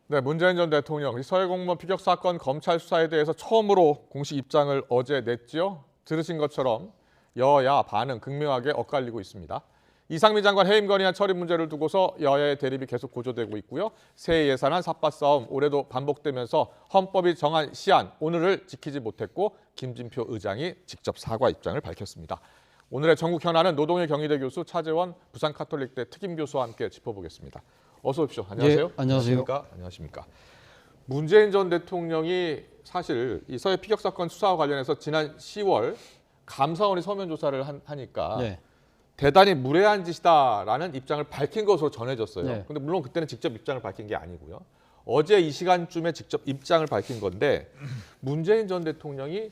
네, 문재인 전 대통령 서해 공무원 피격 사건 검찰 수사에 대해서 처음으로 공식 입장을 어제 냈지요. 들으신 것처럼 여야 반응 극명하게 엇갈리고 있습니다. 이상민 장관 해임 건의안 처리 문제를 두고서 여야의 대립이 계속 고조되고 있고요. 새해 예산안 삿바 싸움 올해도 반복되면서 헌법이 정한 시한 오늘을 지키지 못했고 김진표 의장이 직접 사과 입장을 밝혔습니다. 오늘의 전국 현안은 노동일 경희대 교수, 차재원 부산카톨릭대 특임 교수와 함께 짚어보겠습니다. 어서 오십시오. 안녕하세요. 예, 안녕하세요. 안녕하십니까. 문재인 전 대통령이 사실 이 서해 피격 사건 수사와 관련해서 지난 10월 감사원이 서면 조사를 하니까 네. 대단히 무례한 짓이다라는 입장을 밝힌 것으로 전해졌어요. 네. 근데 물론 그때는 직접 입장을 밝힌 게 아니고요. 어제 이 시간쯤에 직접 입장을 밝힌 건데 문재인 전 대통령이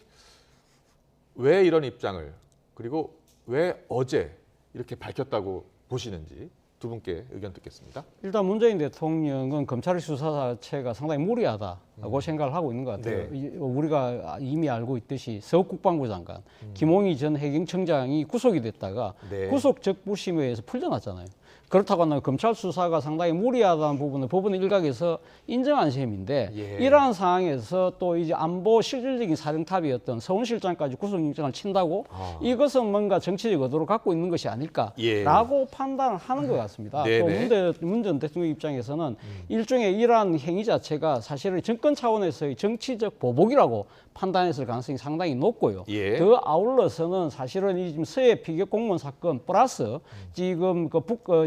왜 이런 입장을 그리고 왜 어제 이렇게 밝혔다고 보시는지 두 분께 의견 듣겠습니다. 일단 문재인 대통령은 검찰의 수사 자체가 상당히 무리하다고 생각을 하고 있는 것 같아요. 네. 우리가 이미 알고 있듯이 서 국방부 장관 김홍희 전 해경청장이 구속이 됐다가 네. 구속 적부심에 의해서 풀려났잖아요. 그렇다고 한다면 검찰 수사가 상당히 무리하다는 부분을 법원 일각에서 인정한 셈인데 예. 이러한 상황에서 또 이제 안보 실질적인 사령탑이었던 서훈실장까지 구속영장을 친다고 이것은 뭔가 정치적 의도를 갖고 있는 것이 아닐까라고 판단을 하는 것 같습니다. 네네. 또 문 전 대통령 입장에서는 일종의 이러한 행위 자체가 사실은 정권 차원에서의 정치적 보복이라고 판단했을 가능성이 상당히 높고요. 예. 더 아울러서는 사실은 이 지금 서해 피격 공무원 사건 플러스 지금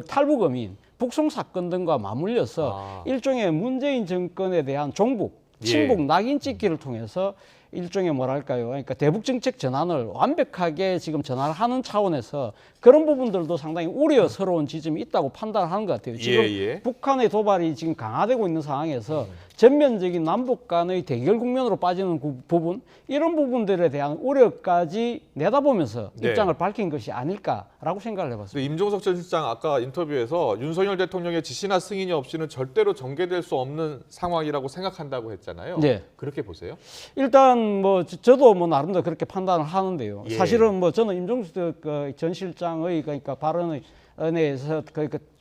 탈북어민 북송 사건 등과 맞물려서 일종의 문재인 정권에 대한 종북, 친북 낙인 찍기를 통해서 일종의 뭐랄까요, 그러니까 대북 정책 전환을 완벽하게 지금 전환하는 차원에서 그런 부분들도 상당히 우려스러운 지점이 있다고 판단하는 것 같아요. 지금 북한의 도발이 지금 강화되고 있는 상황에서 전면적인 남북 간의 대결 국면으로 빠지는 부분, 이런 부분들에 대한 우려까지 내다보면서 입장을 밝힌 것이 아닐까라고 생각을 해봤습니다. 임종석 전 실장 아까 인터뷰에서 윤석열 대통령의 지시나 승인이 없이는 절대로 전개될 수 없는 상황이라고 생각한다고 했잖아요. 네. 그렇게 보세요? 일단 저도 나름대로 그렇게 판단을 하는데요. 예. 사실은 저는 임종석 전 실장의 그러니까 발언에 의해서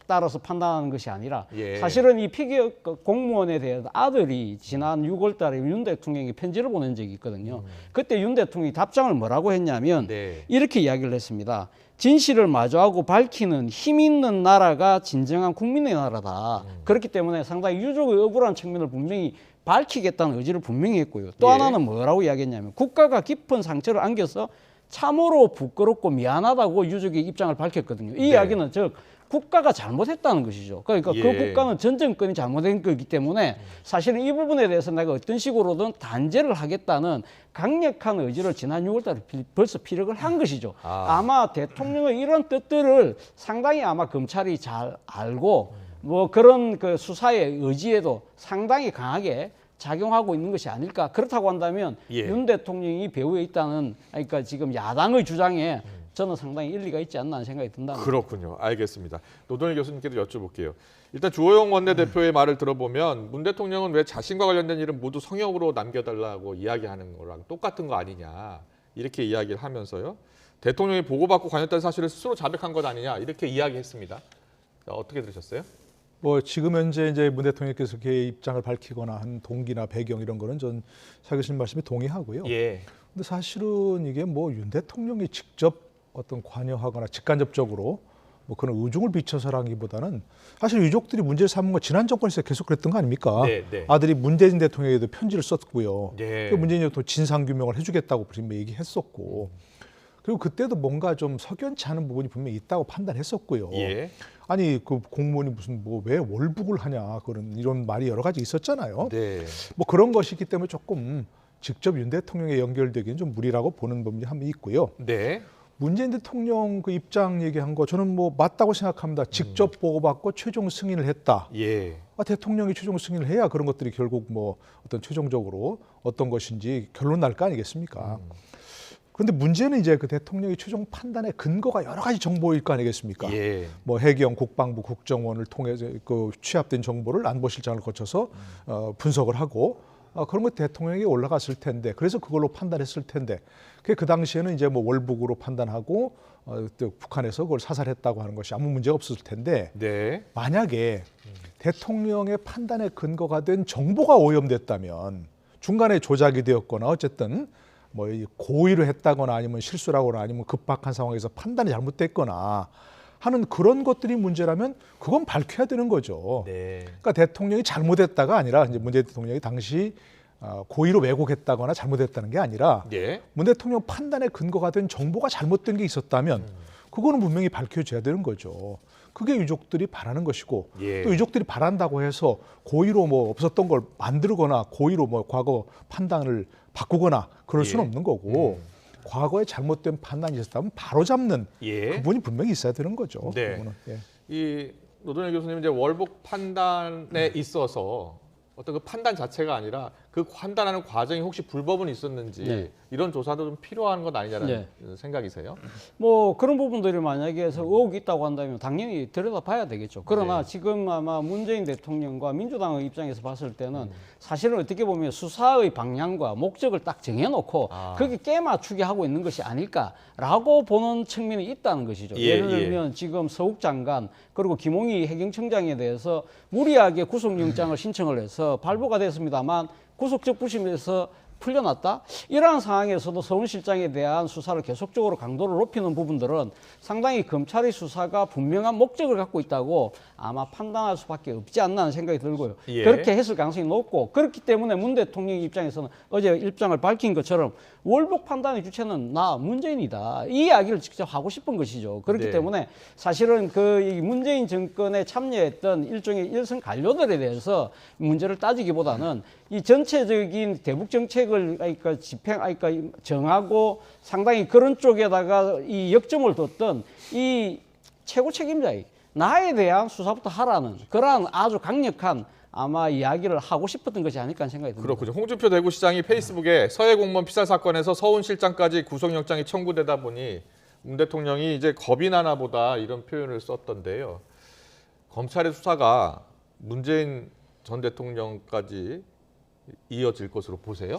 따라서 판단하는 것이 아니라 사실은 이 피격 공무원에 대해서 아들이 지난 6월 달에 윤 대통령이 편지를 보낸 적이 있거든요. 그때 윤 대통령이 답장을 뭐라고 했냐면 이렇게 이야기를 했습니다. 진실을 마주하고 밝히는 힘 있는 나라가 진정한 국민의 나라다. 그렇기 때문에 상당히 유족의 억울한 측면을 분명히 밝히겠다는 의지를 분명히 했고요. 또 하나는 뭐라고 이야기했냐면 국가가 깊은 상처를 안겨서 참으로 부끄럽고 미안하다고 유족의 입장을 밝혔거든요. 이 이야기는 즉 국가가 잘못했다는 것이죠. 그러니까 그 국가는 전 정권이 잘못된 거기 때문에 사실은 이 부분에 대해서 내가 어떤 식으로든 단죄를 하겠다는 강력한 의지를 지난 6월 달에 벌써 피력을 한 것이죠. 아마 대통령의 이런 뜻들을 상당히 아마 검찰이 잘 알고 그런 그 수사의 의지에도 상당히 강하게 작용하고 있는 것이 아닐까. 그렇다고 한다면 윤 대통령이 배후에 있다는 그러니까 지금 야당의 주장에 저는 상당히 일리가 있지 않나 하는 생각이 든다. 그렇군요. 알겠습니다. 노동일 교수님께도 여쭤볼게요. 일단 주호영 원내대표의 말을 들어보면 문 대통령은 왜 자신과 관련된 일은 모두 성역으로 남겨달라고 이야기하는 거랑 똑같은 거 아니냐 이렇게 이야기를 하면서요. 대통령이 보고받고 관여했다는 사실을 스스로 자백한 것 아니냐 이렇게 이야기했습니다. 어떻게 들으셨어요? 지금 현재 이제 문 대통령께서 그의 입장을 밝히거나 한 동기나 배경 이런 거는 전 차 교수님 말씀에 동의하고요. 근데 사실은 이게 윤 대통령이 직접 어떤 관여하거나 직간접적으로 그런 의중을 비춰서라기보다는 사실 유족들이 문제를 삼은 건 지난 정권에서 계속 그랬던 거 아닙니까? 아들이 문재인 대통령에게도 편지를 썼고요. 문재인 대통령 진상 규명을 해주겠다고 분명히 얘기했었고, 그리고 그때도 뭔가 좀 석연치 않은 부분이 분명히 있다고 판단했었고요. 아니 그 공무원이 무슨 왜 월북을 하냐 그런 이런 말이 여러 가지 있었잖아요. 그런 것이기 때문에 조금 직접 윤 대통령에 연결되기는 좀 무리라고 보는 부분이 한번 있고요. 문재인 대통령 그 입장 얘기한 거 저는 맞다고 생각합니다. 직접 보고받고 최종 승인을 했다. 대통령이 최종 승인을 해야 그런 것들이 결국 어떤 최종적으로 어떤 것인지 결론 날 거 아니겠습니까? 그런데 문제는 이제 그 대통령의 최종 판단의 근거가 여러 가지 정보일 거 아니겠습니까? 해경, 국방부, 국정원을 통해서 그 취합된 정보를 안보실장을 거쳐서 분석을 하고 그런 거 대통령에게 올라갔을 텐데 그래서 그걸로 판단했을 텐데 그 당시에는 이제 뭐 월북으로 판단하고 또 북한에서 그걸 사살했다고 하는 것이 아무 문제가 없었을 텐데 네. 만약에 대통령의 판단의 근거가 된 정보가 오염됐다면 중간에 조작이 되었거나 어쨌든 뭐 고의로 했다거나 아니면 실수라거나 아니면 급박한 상황에서 판단이 잘못됐거나 하는 그런 것들이 문제라면 그건 밝혀야 되는 거죠. 네. 그러니까 대통령이 잘못했다가 아니라 이제 문 대통령이 당시 고의로 왜곡했다거나 잘못했다는 게 아니라 예. 문 대통령 판단의 근거가 된 정보가 잘못된 게 있었다면 그거는 분명히 밝혀져야 되는 거죠. 그게 유족들이 바라는 것이고 예. 또 유족들이 바란다고 해서 고의로 뭐 없었던 걸 만들거나 고의로 뭐 과거 판단을 바꾸거나 그럴 수는 예. 없는 거고 과거에 잘못된 판단이 있었다면 바로 잡는 예. 그분이 분명히 있어야 되는 거죠. 네. 그거는. 예. 이 노동열 교수님 이제 월북 판단에 있어서 어떤 그 판단 자체가 아니라 그 판단하는 과정이 혹시 불법은 있었는지 네. 이런 조사도 좀 필요한 것 아니냐는 네. 생각이세요? 뭐 그런 부분들이 만약에 의혹이 있다고 한다면 당연히 들여다봐야 되겠죠. 그러나 네. 지금 아마 문재인 대통령과 민주당의 입장에서 봤을 때는 사실은 어떻게 보면 수사의 방향과 목적을 딱 정해놓고 그게 깨맞추게 하고 있는 것이 아닐까라고 보는 측면이 있다는 것이죠. 예, 예를 들면 지금 서욱 장관 그리고 김홍희 해경청장에 대해서 무리하게 구속영장을 신청을 해서 발부가 됐습니다만 구속적 부심에서 풀려났다? 이러한 상황에서도 서훈실장에 대한 수사를 계속적으로 강도를 높이는 부분들은 상당히 검찰의 수사가 분명한 목적을 갖고 있다고 아마 판단할 수밖에 없지 않나 하는 생각이 들고요. 예. 그렇게 했을 가능성이 높고 그렇기 때문에 문 대통령 입장에서는 어제 입장을 밝힌 것처럼 월북 판단의 주체는 나 문재인이다. 이 이야기를 직접 하고 싶은 것이죠. 그렇기 네. 때문에 사실은 이 문재인 정권에 참여했던 일종의 일선 관료들에 대해서 문제를 따지기보다는 이 전체적인 대북 정책을 정하고 상당히 그런 쪽에다가 이 역점을 뒀던 이 최고 책임자의 나에 대한 수사부터 하라는 그러한 아주 강력한 아마 이야기를 하고 싶었던 것이 아닐까 하는 생각이 듭니다. 그렇군요. 홍준표 대구시장이 페이스북에 서해 공무원 피살 사건에서 서훈 실장까지 구속영장이 청구되다 보니 문 대통령이 이제 겁이 나나 보다 이런 표현을 썼던데요. 검찰의 수사가 문재인 전 대통령까지 이어질 것으로 보세요?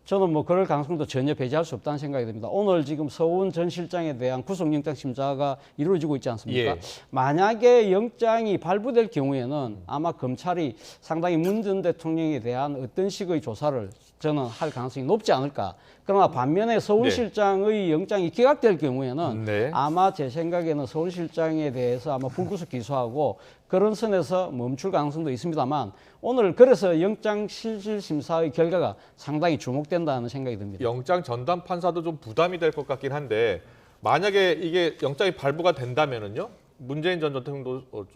저는 뭐 그럴 가능성도 전혀 배제할 수 없다는 생각이 듭니다. 오늘 지금 서훈 전 실장에 대한 구속영장 심사가 이루어지고 있지 않습니까? 예. 만약에 영장이 발부될 경우에는 아마 검찰이 상당히 문 전 대통령에 대한 어떤 식의 조사를 저는 할 가능성이 높지 않을까. 그러나 반면에 서훈 네. 실장의 영장이 기각될 경우에는 네. 아마 제 생각에는 서훈 실장에 대해서 아마 불구속 기소하고 그런 선에서 멈출 가능성도 있습니다만 오늘 그래서 영장 실질 심사의 결과가 상당히 주목된다는 생각이 듭니다. 영장 전담 판사도 좀 부담이 될 것 같긴 한데 만약에 이게 영장이 발부가 된다면은요 문재인 전 대통령도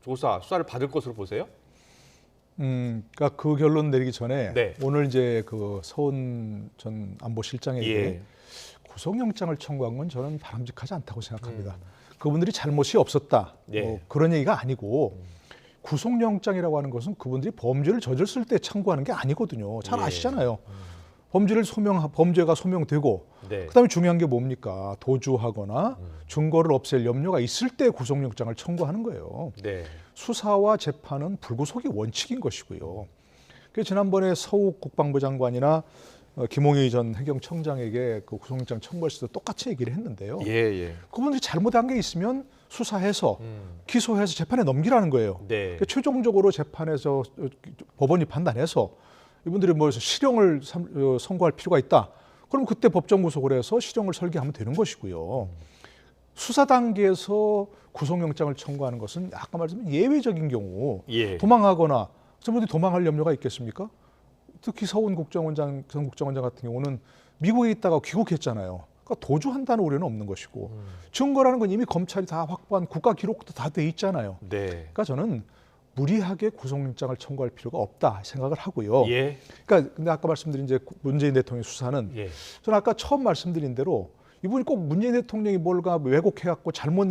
수사를 받을 것으로 보세요? 그러니까 그 결론 내리기 전에 네. 오늘 이제 그 서훈 전 안보실장에게 예. 구속영장을 청구한 건 저는 바람직하지 않다고 생각합니다. 그분들이 잘못이 없었다. 예. 뭐 그런 얘기가 아니고 구속영장이라고 하는 것은 그분들이 범죄를 저질렀을 때 청구하는 게 아니거든요. 잘 예. 아시잖아요. 범죄가 소명되고 네. 그다음에 중요한 게 뭡니까? 도주하거나 증거를 없앨 염려가 있을 때 구속영장을 청구하는 거예요. 네. 수사와 재판은 불구속이 원칙인 것이고요. 그래서 지난번에 서욱 국방부 장관이나 김홍희 전 해경청장에게 그 구속영장 청구했을 때 똑같이 얘기를 했는데요. 예. 그분들이 잘못한 게 있으면 수사해서 기소해서 재판에 넘기라는 거예요. 네. 그러니까 최종적으로 재판에서 법원이 판단해서 이분들이 뭐 실형을 선고할 필요가 있다. 그럼 그때 법정 구속을 해서 실형을 설계하면 되는 것이고요. 수사 단계에서 구속영장을 청구하는 것은 아까 말씀드린 예외적인 경우 예. 도망하거나 저분들이 도망할 염려가 있겠습니까? 특히 전 국정원장 같은 경우는 미국에 있다가 귀국했잖아요. 그러니까 도주한다는 우려는 없는 것이고 증거라는 건 이미 검찰이 다 확보한 국가 기록도 다 돼 있잖아요. 네. 그러니까 저는 무리하게 구속영장을 청구할 필요가 없다 생각을 하고요. 예. 그러니까 근데 아까 말씀드린 이제 문재인 대통령 수사는 예. 저는 아까 처음 말씀드린 대로 이분이 꼭 문재인 대통령이 뭘가 왜곡해갖고 잘못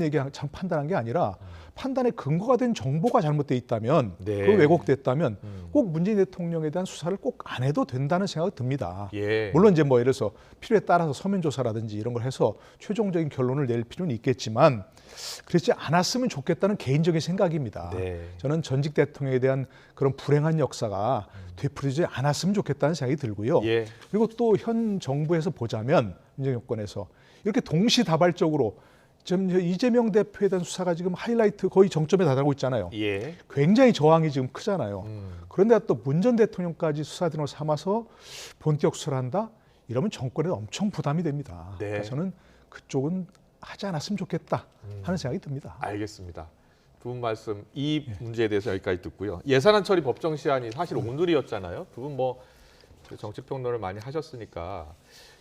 판단한 게 아니라 판단의 근거가 된 정보가 잘못돼 있다면, 네. 그 왜곡됐다면 꼭 문재인 대통령에 대한 수사를 꼭 안 해도 된다는 생각이 듭니다. 예. 물론 이제 뭐 예를 들어서 필요에 따라서 서면 조사라든지 이런 걸 해서 최종적인 결론을 낼 필요는 있겠지만 그렇지 않았으면 좋겠다는 개인적인 생각입니다. 네. 저는 전직 대통령에 대한 그런 불행한 역사가 되풀이지 않았으면 좋겠다는 생각이 들고요. 예. 그리고 또 현 정부에서 보자면 민정 여권에서 이렇게 동시다발적으로 지금 이재명 대표에 대한 수사가 지금 하이라이트 거의 정점에 다다르고 있잖아요. 예. 굉장히 저항이 지금 크잖아요. 그런데 또 문 전 대통령까지 수사대로 삼아서 본격 수사를 한다? 이러면 정권에 엄청 부담이 됩니다. 네. 그래서 저는 그쪽은 하지 않았으면 좋겠다 하는 생각이 듭니다. 알겠습니다. 두 분 말씀 이 문제에 대해서 여기까지 듣고요. 예산안 처리 법정 시한이 사실 오늘이었잖아요. 두 분 뭐 정치 평론을 많이 하셨으니까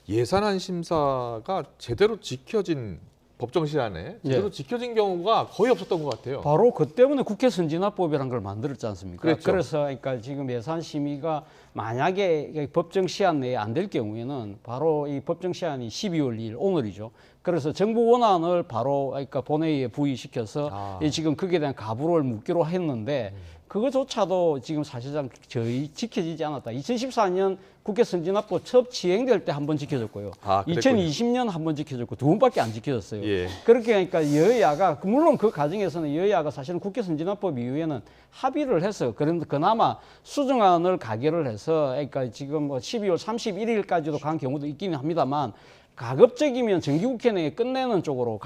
예산안 심사가 제대로 지켜진 법정 시한에 제대로 지켜진 경우가 거의 없었던 것 같아요. 바로 그 때문에 국회 선진화법이라는 걸 만들었지 않습니까? 그랬죠. 그래서 그러니까 지금 예산 심의가 만약에 법정 시한 내에 안 될 경우에는 바로 이 법정 시한이 12월 2일 오늘이죠. 그래서 정부 원안을 바로 그러니까 본회의에 부의시켜서 지금 거기에 대한 가부를 묻기로 했는데 그거조차도 지금 사실상 저희 지켜지지 않았다. 2014년 국회 선진화법 첫 시행될 때 한 번 지켜졌고요. 2020년 한 번 지켜졌고 두 번밖에 안 지켜졌어요. 예. 그렇게 하니까 여야가 물론 그 과정에서는 여야가 사실은 국회 선진화법 이후에는 합의를 해서 그나마 수정안을 가결을 해서 그러니까 지금 뭐 12월 31일까지도 간 경우도 있기는 합니다만 가급적이면 정기국회 내에 끝내는 쪽으로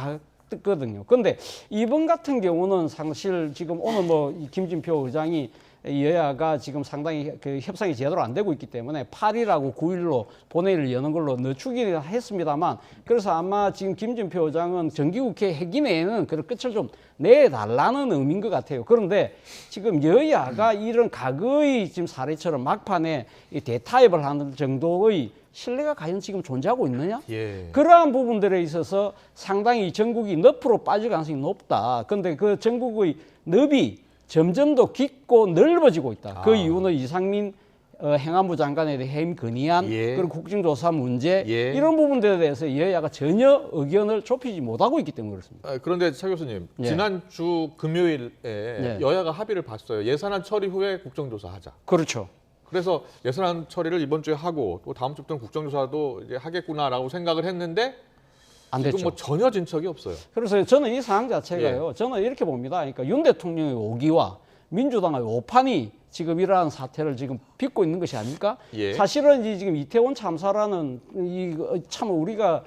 거든요. 그런데 이번 같은 경우는 사실 지금 오늘 뭐 김진표 의장이 여야가 지금 상당히 그 협상이 제대로 안 되고 있기 때문에 8일하고 9일로 본회의를 여는 걸로 늦추기는 했습니다만 그래서 아마 지금 김진표 의장은 정기국회 회기 내에는 그 끝을 좀 내달라는 의미인 것 같아요. 그런데 지금 여야가 이런 과거의 지금 사례처럼 막판에 이 대타협을 하는 정도의 신뢰가 과연 지금 존재하고 있느냐? 예. 그러한 부분들에 있어서 상당히 전국이 늪으로 빠질 가능성이 높다. 그런데 그 전국의 늪이 점점 더 깊고 넓어지고 있다. 그 이유는 이상민 행안부 장관에 대해 해임 건의안 그리고 국정조사 문제 이런 부분들에 대해서 여야가 전혀 의견을 좁히지 못하고 있기 때문에 그렇습니다. 그런데 차 교수님, 지난주 금요일에 여야가 합의를 봤어요. 예산안 처리 후에 국정조사하자. 그렇죠. 그래서 예산안 처리를 이번 주에 하고 또 다음 주부터는 국정조사도 이제 하겠구나라고 생각을 했는데 안 지금 됐죠. 뭐 전혀 진척이 없어요. 그래서 저는 이 상황 자체가요. 저는 이렇게 봅니다. 그러니까 윤 대통령의 오기와 민주당의 오판이 지금 이러한 사태를 지금 빚고 있는 것이 아닙니까? 사실은 이 지금 이태원 참사라는 이 참 우리가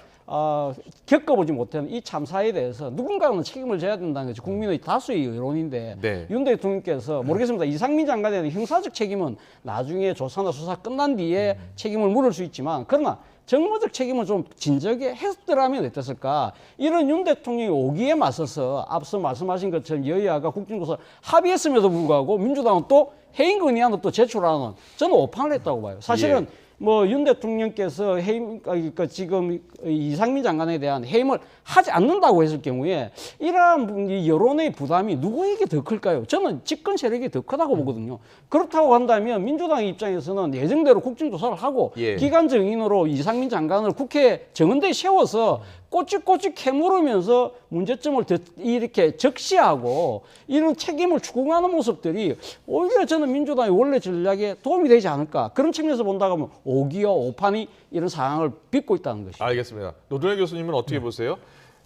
겪어보지 못한 이 참사에 대해서 누군가는 책임을 져야 된다는 것이 국민의 다수의 여론인데 윤 대통령께서 모르겠습니다. 이상민 장관에 대한 형사적 책임은 나중에 조사나 수사 끝난 뒤에 책임을 물을 수 있지만 그러나 정무적 책임을 좀 진작에 했더라면 어땠을까? 이런 윤 대통령이 오기에 맞서서 앞서 말씀하신 것처럼 여야가 국정조사 합의했음에도 불구하고 민주당은 또 해임 건의안을 또 제출하는 저는 오판을 했다고 봐요. 사실은 뭐 윤 대통령께서 해임, 그러니까 지금 이상민 장관에 대한 해임을 하지 않는다고 했을 경우에 이러한 이 여론의 부담이 누구에게 더 클까요? 저는 집권 세력이 더 크다고 보거든요. 그렇다고 한다면 민주당 입장에서는 예정대로 국정조사를 하고 기간 정인으로 이상민 장관을 국회 정원대에 세워서 꼬치꼬치 캐물으면서 문제점을 이렇게 적시하고 이런 책임을 추궁하는 모습들이 오히려 저는 민주당의 원래 전략에 도움이 되지 않을까. 그런 측면에서 본다고 하면 오기와 오판이 이런 상황을 빚고 있다는 것이죠. 알겠습니다. 노동현 교수님은 어떻게 보세요?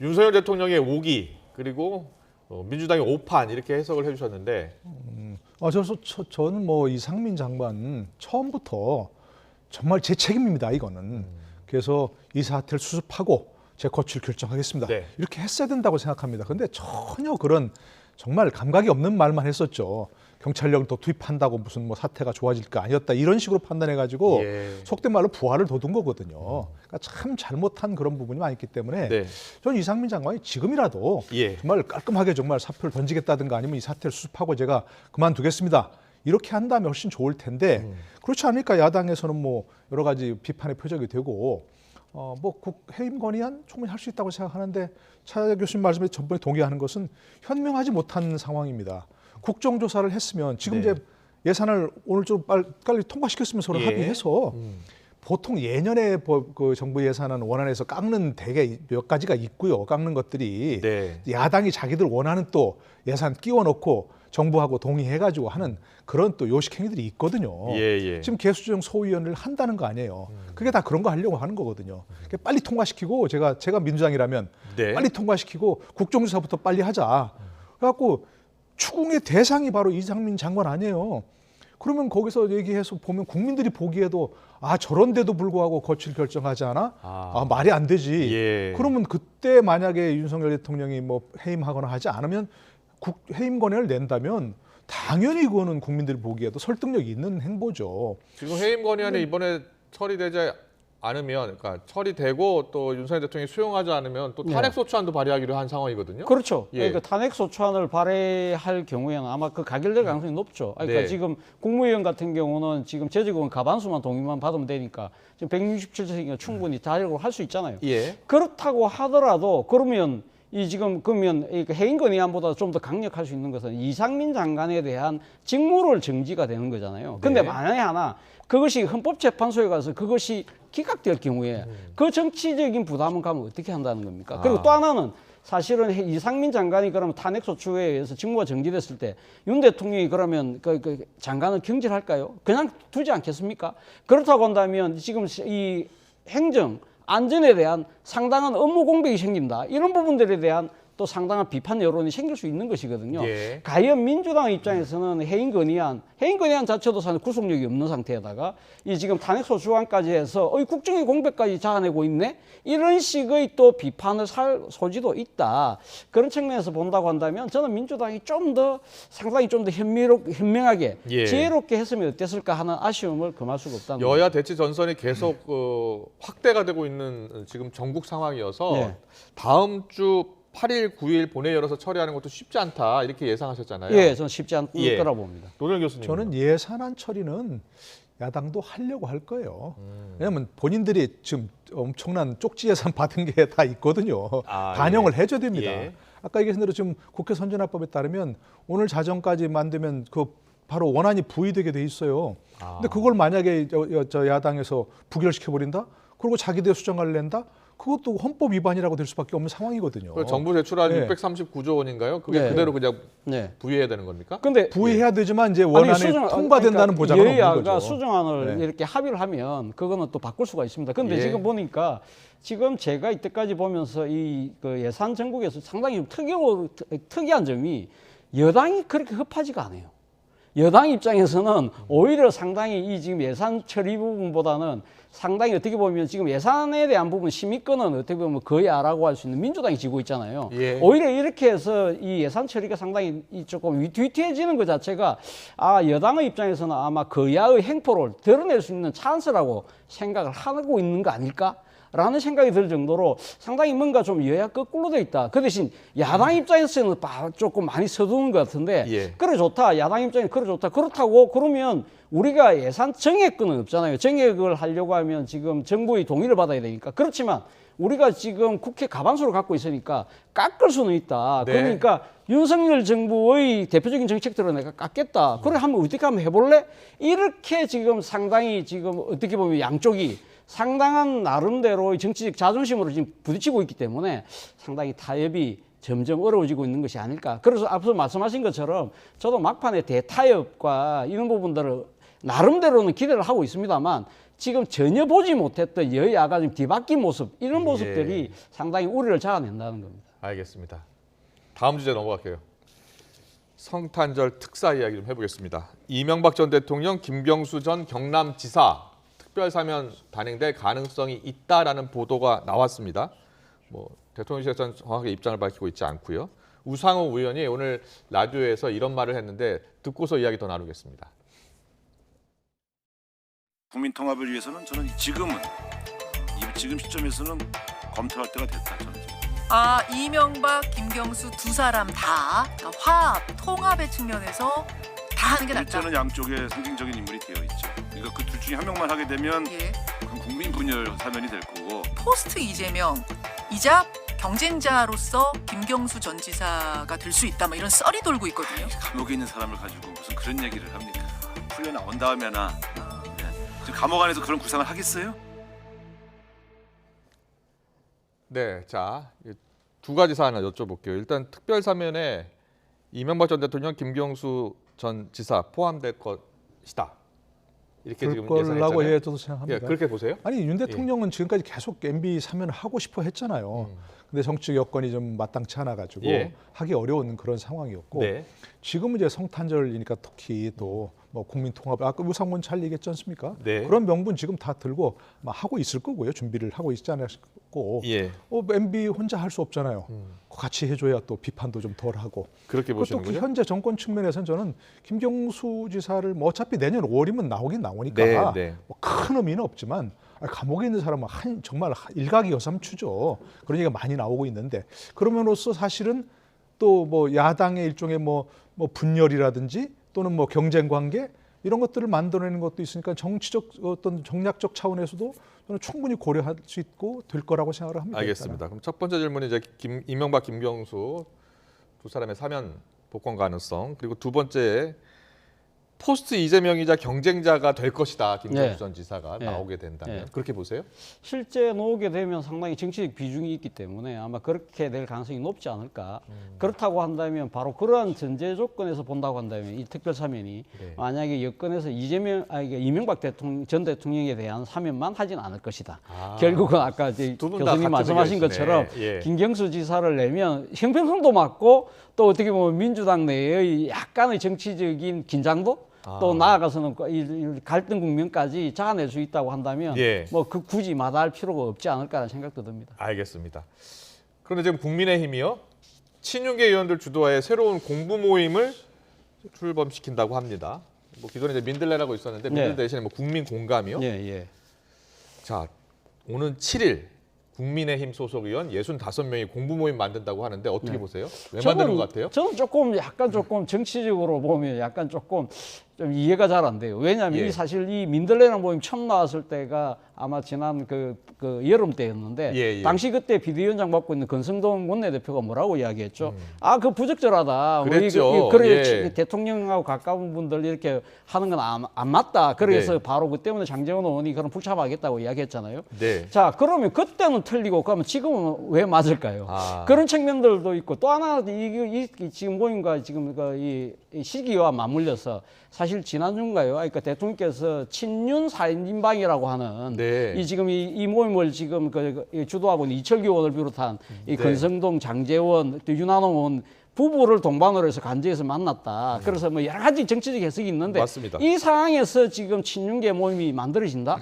윤석열 대통령의 오기 그리고 민주당의 오판 이렇게 해석을 해주셨는데 저는 뭐 이상민 장관 처음부터 정말 제 책임입니다. 이거는. 그래서 이 사태를 수습하고 제 거취를 결정하겠습니다. 이렇게 했어야 된다고 생각합니다. 그런데 전혀 그런 정말 감각이 없는 말만 했었죠. 경찰력을 더 투입한다고 무슨 뭐 사태가 좋아질 거 아니었다 이런 식으로 판단해가지고 속된 말로 부활을 돋운 거거든요. 그러니까 참 잘못한 그런 부분이 많이 있기 때문에 저는 이상민 장관이 지금이라도 정말 깔끔하게 정말 사표를 던지겠다든가 아니면 이 사태를 수습하고 제가 그만두겠습니다. 이렇게 한다면 훨씬 좋을 텐데 그렇지 않으니까 야당에서는 뭐 여러 가지 비판의 표적이 되고 뭐 해임 건의안 충분히 할 수 있다고 생각하는데 차 교수님 말씀에 전번에 동의하는 것은 현명하지 못한 상황입니다. 국정조사를 했으면 지금 이제 예산을 오늘 좀 빨리 통과시켰으면 서로 합의해서 보통 예년에 그 정부 예산안 원안에서 깎는 대개 몇 가지가 있고요. 깎는 것들이 네. 야당이 자기들 원하는 또 예산 끼워놓고 정부하고 동의해가지고 하는 그런 또 요식 행위들이 있거든요. 예. 지금 개수조정 소위원회를 한다는 거 아니에요. 그게 다 그런 거 하려고 하는 거거든요. 빨리 통과시키고 제가 민주당이라면 네. 빨리 통과시키고 국정조사부터 빨리 하자. 그래갖고 추궁의 대상이 바로 이상민 장관 아니에요. 그러면 거기서 얘기해서 보면 국민들이 보기에도 저런데도 불구하고 거취를 결정하지 않아? 말이 안 되지. 예. 그러면 그때 만약에 윤석열 대통령이 뭐 해임하거나 하지 않으면 해임 권한을 낸다면 당연히 그거는 국민들이 보기에도 설득력이 있는 행보죠. 지금 해임 건의안이 이번에 처리되지 않으면, 그러니까 처리되고 또 윤석열 대통령이 수용하지 않으면 또 탄핵 소추안도 발의하기로 한 상황이거든요. 그렇죠. 예. 그러니까 탄핵 소추안을 발의할 경우에는 아마 그 가결될 가능성이 높죠. 그러니까 네. 지금 국무위원 같은 경우는 지금 재직원 과반수만 동의만 받으면 되니까 지금 167석이니까 충분히 자력으로 할 수 있잖아요. 예. 그렇다고 하더라도 그러면 그러면 해임 건의안보다 좀 더 강력할 수 있는 것은 이상민 장관에 대한 직무를 정지가 되는 거잖아요. 근데 네. 만약에 하나 그것이 헌법재판소에 가서 그것이 기각될 경우에 그 정치적인 부담은 가면 어떻게 한다는 겁니까? 그리고 또 하나는 사실은 이상민 장관이 그러면 탄핵소추에 의해서 직무가 정지됐을 때 윤 대통령이 그러면 그 장관을 경질할까요? 그냥 두지 않겠습니까? 그렇다고 한다면 지금 이 행정 안전에 대한 상당한 업무 공백이 생긴다. 이런 부분들에 대한 또 상당한 비판 여론이 생길 수 있는 것이거든요. 예. 과연 민주당 입장에서는 해임 건의안 자체도 사실 구속력이 없는 상태에다가 이 지금 탄핵소추안까지 해서 국정의 공백까지 자아내고 있네? 이런 식의 또 비판을 살 소지도 있다. 그런 측면에서 본다고 한다면 저는 민주당이 상당히 좀 더 현명하게 예. 지혜롭게 했으면 어땠을까 하는 아쉬움을 금할 수가 없다는 거죠. 여야 대치 전선이 계속 확대가 되고 있는 지금 전국 상황이어서 네. 다음 주 8일, 9일 본회의 열어서 처리하는 것도 쉽지 않다 이렇게 예상하셨잖아요. 예, 저는 쉽지 않을 예. 거라 봅니다. 노동현 교수님. 저는 예산안 처리는 야당도 하려고 할 거예요. 왜냐하면 본인들이 지금 엄청난 쪽지 예산 받은 게 다 있거든요. 반영을 해줘야 됩니다. 예. 아까 얘기한 대로 지금 국회 선진화법에 따르면 오늘 자정까지 만들면 그 바로 원안이 부의되게 돼 있어요. 근데 그걸 만약에 저 야당에서 부결시켜 버린다? 그리고 자기들 수정을 낸다? 그것도 헌법 위반이라고 될 수밖에 없는 상황이거든요. 그 정부 제출한 네. 639조 원인가요? 그게 네. 그대로 그냥 네. 부의해야 되는 겁니까? 근데 부의해야 되지만 이제 원안이 통과된다는 보장은 없는 여야가 거죠. 수정안을 네. 이렇게 합의를 하면 그거는 또 바꿀 수가 있습니다. 근데 예. 지금 보니까 지금 제가 이때까지 보면서 그 예산 전국에서 상당히 좀 특이한 점이 여당이 그렇게 급하지가 않아요. 여당 입장에서는 오히려 상당히 이 지금 예산 처리 부분보다는 상당히 어떻게 보면 지금 예산에 대한 부분 심의권은 어떻게 보면 거의 아라고 할 수 있는 민주당이 지고 있잖아요. 예. 오히려 이렇게 해서 이 예산 처리가 상당히 조금 위태해지는 것 자체가 여당의 입장에서는 아마 거야의 행포를 드러낼 수 있는 찬스라고 생각을 하고 있는 거 아닐까? 라는 생각이 들 정도로 상당히 뭔가 좀 여야 거꾸로 돼 있다. 그 대신 야당 입장에서는 조금 많이 서두는 것 같은데 예. 그래 좋다. 야당 입장에 그래 좋다. 그렇다고 그러면 우리가 예산 정액권은 없잖아요. 정액을 하려고 하면 지금 정부의 동의를 받아야 되니까. 그렇지만 우리가 지금 국회 과반수를 갖고 있으니까 깎을 수는 있다. 네. 그러니까 윤석열 정부의 대표적인 정책들을 내가 깎겠다. 그래 하면 어떻게 한번 해볼래? 이렇게 지금 상당히 지금 어떻게 보면 양쪽이 상당한 나름대로의 정치적 자존심으로 지금 부딪히고 있기 때문에 상당히 타협이 점점 어려워지고 있는 것이 아닐까. 그래서 앞서 말씀하신 것처럼 저도 막판에 대타협과 이런 부분들을 나름대로는 기대를 하고 있습니다만 지금 전혀 보지 못했던 여야가 좀 뒤바뀐 모습, 이런 모습들이 상당히 우려를 자아낸다는 겁니다. 알겠습니다. 다음 주제 넘어갈게요. 성탄절 특사 이야기 좀 해보겠습니다. 이명박 전 대통령, 김경수 전 경남지사 특별사면 단행될 가능성이 있다라는 보도가 나왔습니다. 대통령실에서는 정확하게 입장을 밝히고 있지 않고요. 우상호 의원이 오늘 라디오에서 이런 말을 했는데 듣고서 이야기 더 나누겠습니다. 국민 통합을 위해서는 저는 지금 시점에서는 검토할 때가 됐다. 저는. 이명박, 김경수 두 사람 다 그러니까 화합, 통합의 측면에서 다 하는 게 낫다. 저는 양쪽에 상징적인 인물이 되어 있죠. 그러니까 그 둘 중에 한 명만 하게 되면 예. 그건 국민 분열 사면이 될 거고. 포스트 이재명이자 경쟁자로서 김경수 전 지사가 될 수 있다. 이런 썰이 돌고 있거든요. 감옥에 있는 사람을 가지고 무슨 그런 얘기를 합니까? 풀려 나온 다음에나 지금 감옥 안에서 그런 구상을 하겠어요? 네, 자, 두 가지 사안 하나 여쭤볼게요. 일단 특별 사면에 이명박 전 대통령, 김경수 전 지사 포함될 것이다. 이렇게 그럴 지금 거라고 예상했잖아요. 저도 생각합니다. 예, 그렇게 보세요? 아니 윤 대통령은 지금까지 계속 MB 사면을 하고 싶어 했잖아요. 근데 정치적 여건이 좀 마땅치 않아 가지고 예. 하기 어려운 그런 상황이었고 네. 지금은 이제 성탄절이니까 특히 또 뭐 국민통합 아까 우상권 잘 얘기했지 않습니까? 네. 그런 명분 지금 다 들고 막 하고 있을 거고요. 준비를 하고 있지 않았고 예. MB 혼자 할 수 없잖아요. 같이 해줘야 또 비판도 좀 덜하고. 그렇게 보시는 그것도 거죠? 현재 정권 측면에서는 저는 김경수 지사를 뭐 어차피 내년 5월이면 나오긴 나오니까 네, 네. 뭐큰 의미는 없지만 감옥에 있는 사람은 정말 일각이어삼추죠. 그런 얘기가 많이 나오고 있는데 그러면로써 사실은 또 뭐 야당의 일종의 뭐 분열이라든지 또는 뭐 경쟁 관계 이런 것들을 만들어내는 것도 있으니까 정치적 어떤 정략적 차원에서도 저는 충분히 고려할 수 있고 될 거라고 생각을 합니다. 알겠습니다. 그럼 첫 번째 질문이 이제 이명박, 김경수 두 사람의 사면 복권 가능성, 그리고 두 번째 포스트 이재명이자 경쟁자가 될 것이다. 김경수 네. 전 지사가 네. 나오게 된다면 네. 그렇게 보세요? 실제 나오게 되면 상당히 정치적 비중이 있기 때문에 아마 그렇게 될 가능성이 높지 않을까. 그렇다고 한다면 바로 그러한 전제 조건에서 본다고 한다면 이 특별 사면이 네. 만약에 여건에서 이명박 전 대통령에 대한 사면만 하진 않을 것이다. 아. 결국은 아까 이제 두분다 교수님 같은 말씀하신 의견이시네. 것처럼 예. 김경수 지사를 내면 형평성도 맞고 또 어떻게 보면 민주당 내의 약간의 정치적인 긴장도 또 나아가서는 이 갈등 국면까지 잡아낼 수 있다고 한다면 예. 뭐 그 굳이 마다할 필요가 없지 않을까라는 생각도 듭니다. 알겠습니다. 그런데 지금 국민의힘이요, 친윤계 의원들 주도하에 새로운 공부 모임을 출범시킨다고 합니다. 뭐 기존에 이제 민들레라고 있었는데 민들레 네. 대신에 뭐 국민 공감이요. 예, 예. 자, 오는 7일 국민의힘 소속 의원 65명이 공부 모임 만든다고 하는데 어떻게 보세요? 왜 만드는 것 같아요? 저는 약간 조금 정치적으로 보면 약간 조금 좀 이해가 잘 안 돼요. 왜냐하면 예. 이 사실 이 민들레라는 모임 처음 나왔을 때가 아마 지난 그 여름 때였는데 예, 예. 당시 그때 비대위원장 맡고 있는 권성동 원내대표가 뭐라고 이야기했죠? 그 부적절하다. 그랬죠. 그래 예. 대통령하고 가까운 분들 이렇게 하는 건 안 맞다. 그래서 네. 바로 그 때문에 장제원 의원이 그런 불참하겠다고 이야기했잖아요. 네. 자, 그러면 그때는 틀리고 그러면 지금은 왜 맞을까요? 아. 그런 측면들도 있고 또 하나 이 지금 모임과 지금 이 시기와 맞물려서 사실 지난주인가요? 그러니까 대통령께서 친윤 4인방이라고 하는 네. 이 지금 이 모임을 지금 주도하고 있는 이철규 의원을 비롯한 이 네. 권성동, 장제원, 또 윤한홍 의원 부부를 동반으로 해서 간주에서 만났다. 그래서 뭐 여러 가지 정치적 해석이 있는데 맞습니다. 이 상황에서 지금 친윤계 모임이 만들어진다?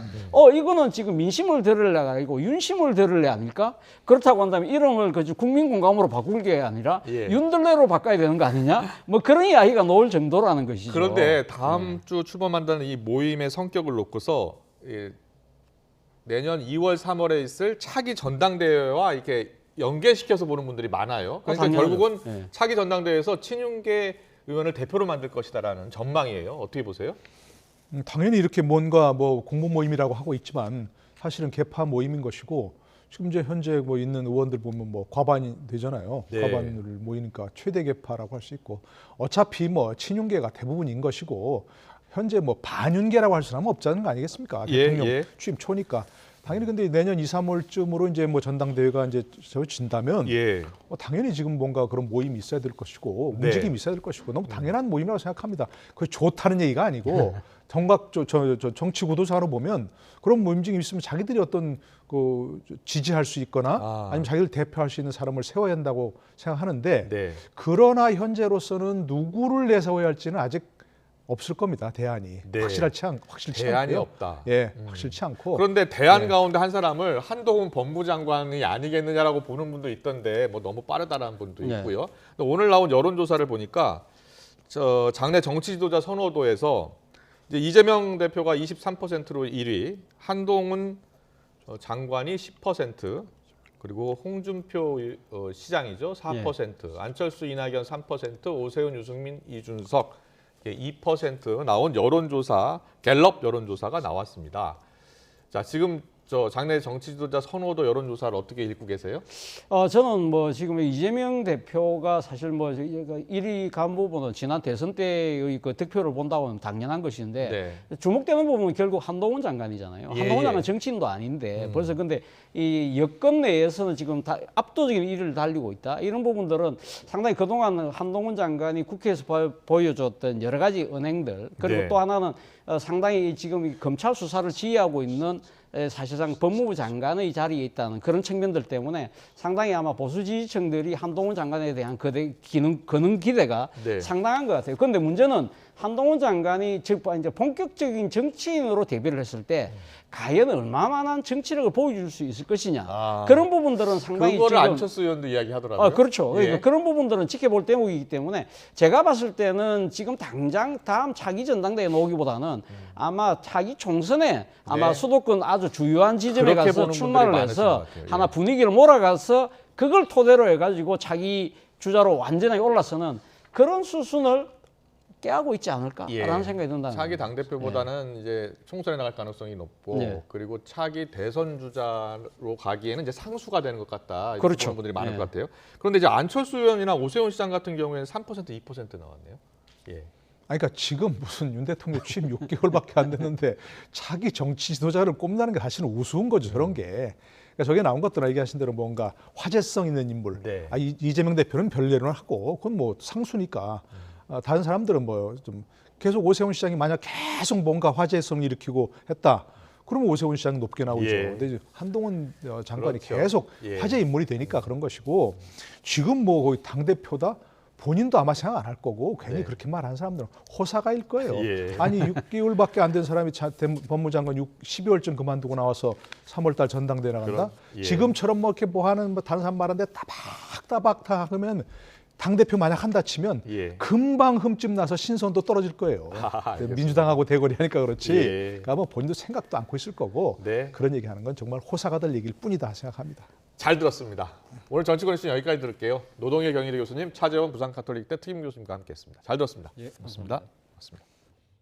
이거는 지금 민심을 들을래 아니고 윤심을 들을래 아닐까? 그렇다고 한다면 이름을 국민공감으로 바꿀 게 아니라 예. 윤들레로 바꿔야 되는 거 아니냐? 뭐 그런 이야기가 나올 정도라는 것이죠. 그런데 다음 주 출범한다는 이 모임의 성격을 놓고서 내년 2월, 3월에 있을 차기 전당대회와 이렇게 연계시켜서 보는 분들이 많아요. 그러니까 당연하죠. 결국은 네. 차기 전당대회에서 친윤계 의원을 대표로 만들 것이다라는 전망이에요. 어떻게 보세요? 당연히 이렇게 뭔가 뭐 공부 모임이라고 하고 있지만 사실은 개파 모임인 것이고 지금 이제 현재 뭐 있는 의원들 보면 뭐 과반이 되잖아요. 네. 과반을 모이니까 최대 개파라고 할 수 있고 어차피 뭐 친윤계가 대부분인 것이고 현재 뭐 반윤계라고 할 수는 없자는 거 아니겠습니까? 예, 대통령 예. 취임 초니까. 당연히 근데 내년 2, 3월쯤으로 이제 뭐 전당대회가 이제 진다면 예. 당연히 지금 뭔가 그런 모임이 있어야 될 것이고 네. 움직임이 있어야 될 것이고 너무 당연한 모임이라고 생각합니다. 그게 좋다는 얘기가 아니고 정각 정치 구도상으로 보면 그런 움직임이 있으면 자기들이 어떤 지지할 수 있거나 아니면 자기를 대표할 수 있는 사람을 세워야 한다고 생각하는데 네. 그러나 현재로서는 누구를 내세워야 할지는 아직 없을 겁니다. 대안이 네. 확실치 대안이 않고요. 없다. 예, 확실치 않고. 그런데 대안 네. 가운데 한 사람을 한동훈 법무장관이 아니겠느냐라고 보는 분도 있던데 뭐 너무 빠르다라는 분도 네. 있고요. 근데 오늘 나온 여론조사를 보니까 장내 정치 지도자 선호도에서 이제 이재명 대표가 23%로 1위, 한동훈 장관이 10%, 그리고 홍준표 시장이죠 4%, 안철수 이낙연 3%, 오세훈 유승민 이준석 2% 나온 여론조사, 갤럽 여론조사가 나왔습니다. 자, 지금 저 장내 정치 지도자 선호도 여론조사를 어떻게 읽고 계세요? 저는 뭐 지금 이재명 대표가 사실 뭐 1위 간부분은 지난 대선 때의 그 득표를 본다고는 당연한 것인데 주목되는 부분은 결국 한동훈 장관이잖아요. 한동훈 장관 정치인도 아닌데 벌써 근데 이 여권 내에서는 지금 다 압도적인 1위를 달리고 있다. 이런 부분들은 상당히 그동안 한동훈 장관이 국회에서 보여줬던 여러 가지 언행들 그리고 또 하나는 상당히 지금 검찰 수사를 지휘하고 있는 사실상 법무부 장관의 자리에 있다는 그런 측면들 때문에 상당히 아마 보수 지지층들이 한동훈 장관에 대한 거는 기대가 상당한 것 같아요. 그런데 문제는 한동훈 장관이 즉 이제 본격적인 정치인으로 데뷔를 했을 때 과연 얼마만한 정치력을 보여줄 수 있을 것이냐 그런 부분들은 상당히 그거를 지금 안철수 의원도 이야기하더라고요. 그렇죠. 그러니까 그런 부분들은 지켜볼 대목이기 때문에 제가 봤을 때는 지금 당장 다음 차기 전당대회 나오기보다는 아마 차기 총선에 아마 수도권 아주 주요한 지점에 가서 출마를 해서 하나 분위기를 몰아가서 그걸 토대로 해가지고 차기 주자로 완전히 올라서는 그런 수순을 깨하고 있지 않을까라는 생각이 든다. 차기 당대표보다는 이제 총선에 나갈 가능성이 높고 그리고 차기 대선 주자로 가기에는 이제 상수가 되는 것 같다. 이렇게 보는 분들이 많을 것 같아요. 그런데 이제 안철수 의원이나 오세훈 시장 같은 경우에는 3% 2% 나왔네요. 아니, 그러니까 지금 무슨 윤 대통령 취임 6개월밖에 안 됐는데 차기 정치 지도자를 꼽는다는 게 사실은 우스운 거죠. 저런 게. 그러니까 저게 나온 것들은 얘기하신 대로 뭔가 화제성 있는 인물. 이재명 대표는 별내로는 하고 그건 뭐 상수니까. 다른 사람들은 뭐 좀 계속 오세훈 시장이 만약 계속 뭔가 화제성을 일으키고 했다. 그러면 오세훈 시장 높게 나오죠. 근데 한동훈 장관이 계속 화제 인물이 되니까 그런 것이고 지금 뭐 거의 당 대표다. 본인도 아마 생각 안 할 거고 괜히 그렇게 말하는 사람들은 호사가일 거예요. 아니 6개월밖에 안 된 사람이 법무장관 12월쯤 그만두고 나와서 3월달 전당대회 나간다. 지금처럼 뭐 이렇게 뭐 하는 뭐 다른 사람 말하는데 따박따박 다 하면 당대표 만약 한다 치면 금방 흠집 나서 신선도 떨어질 거예요. 민주당하고 대거리 하니까 그렇지. 그러니까 뭐 본인도 생각도 않고 있을 거고 그런 얘기하는 건 정말 호사가 될 얘기일 뿐이다 생각합니다. 잘 들었습니다. 오늘 정치권 이슈 여기까지 들을게요. 노동일 경희대 교수님, 차재원 부산가톨릭대 특임 교수님과 함께했습니다. 잘 들었습니다. 고맙습니다. 고맙습니다.